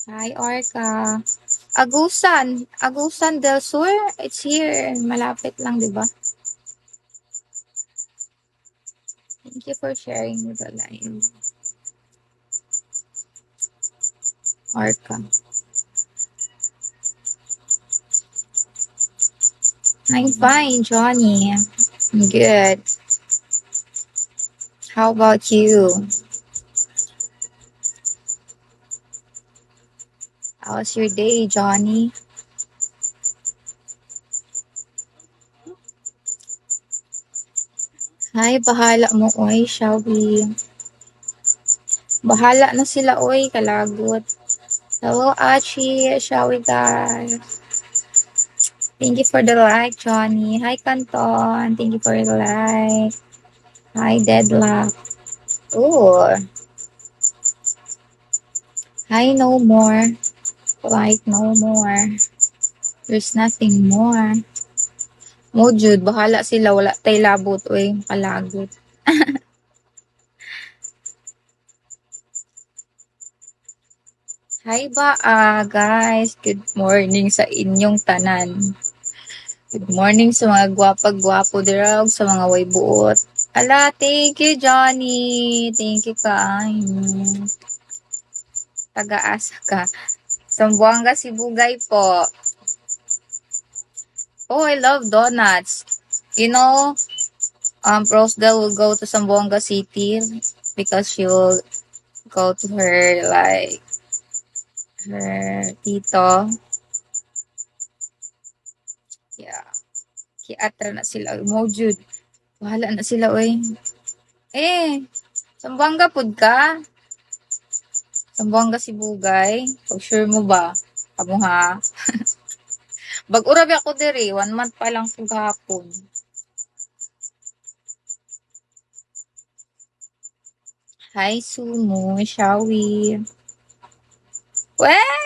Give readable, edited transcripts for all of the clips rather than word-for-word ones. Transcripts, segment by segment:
Hi, Orca. Agusan del Sur. It's here. Malapit lang, di ba? Thank you for sharing the live. Orca. I'm fine, Johnny. I'm good. How about you? How's your day, Johnny? Hi, bahala mo, oy, shall we? Bahala na sila, oy, kalagot. Hello, Achi, shall we, guys? Thank you for the like, Johnny. Hi, Canton. Thank you for the like. Hi, Deadlock. Oh, hi, no more. Like, no more. There's nothing more. Mo, Jude, bahala sila. Wala tay labot, oy, makalagot. Hi ba, guys. Good morning sa inyong tanan. Good morning sa mga gwapag-gwapo dirag, sa mga way buot. Ala, thank you, Johnny. Thank you ka. Taga-asa ka. Sambuanga Sibugay po. Oh, I love donuts. You know, Rosedale will go to Zamboanga City because she will go to her, like, her tito. Yeah. Kiatra na sila. Mo, Jude. Bahala na sila, oy. Zamboanga pud ka? Zamboanga Sibugay? Pag sure mo ba? Kamu ha? Bag-urabi ako diri. 1 month pa lang po gahapon. Hi, Sumo. Shall we? Weh!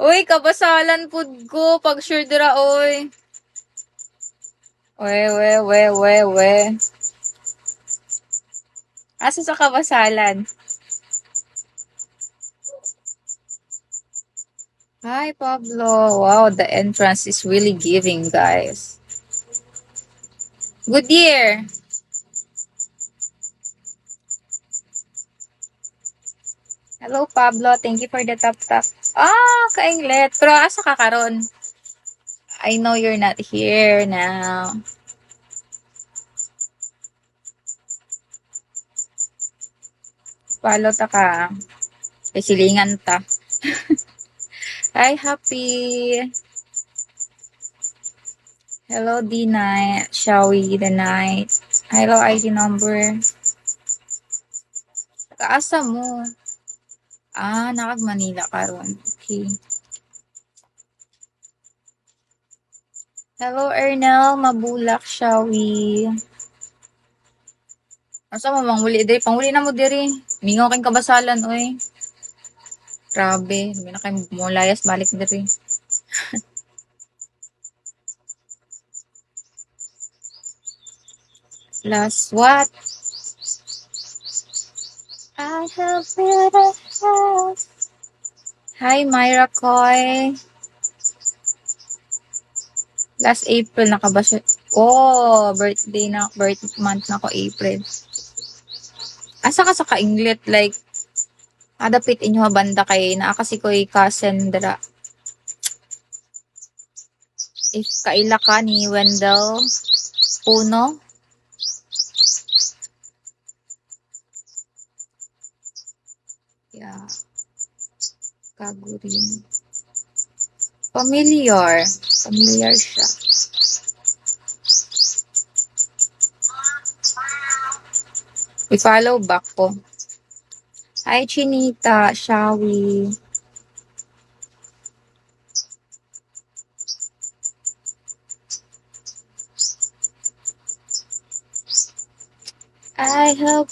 Uy, kabasalan pud ko. Pag sure dira, oy. We. Asa sa kabasalan? Hi, Pablo. Wow, the entrance is really giving, guys. Good year. Hello, Pablo. Thank you for the tap. Kainglet. Pero asa ka karon? I know you're not here now. Follow ta ka. Kay silingan ta. Hi, Happy. Hello, D-Night. Shall we the night? Hello, ID number. Kaasa mo? Nakag Manila karon. Okay. Hello, Ernel. Mabulak, shall we? Asa mo manguli diri? Panguli na mo diri. Mingaw kayong kabasalan, oy. Grabe. Hindi na kayo mulayas balik diri. Last what? I have built a house. Hi, Myra Koy. Last April nakabasyo. Birth month na ko April. Asa ka sa kainglet, like, adapit inyo banda kay naa kasi ko'y cousin dira. If kaila ka ni Wendell Puno. Yeah. Kagurin. Familiar siya. I-follow back ko. Hi, Chinita. Shall we? I hope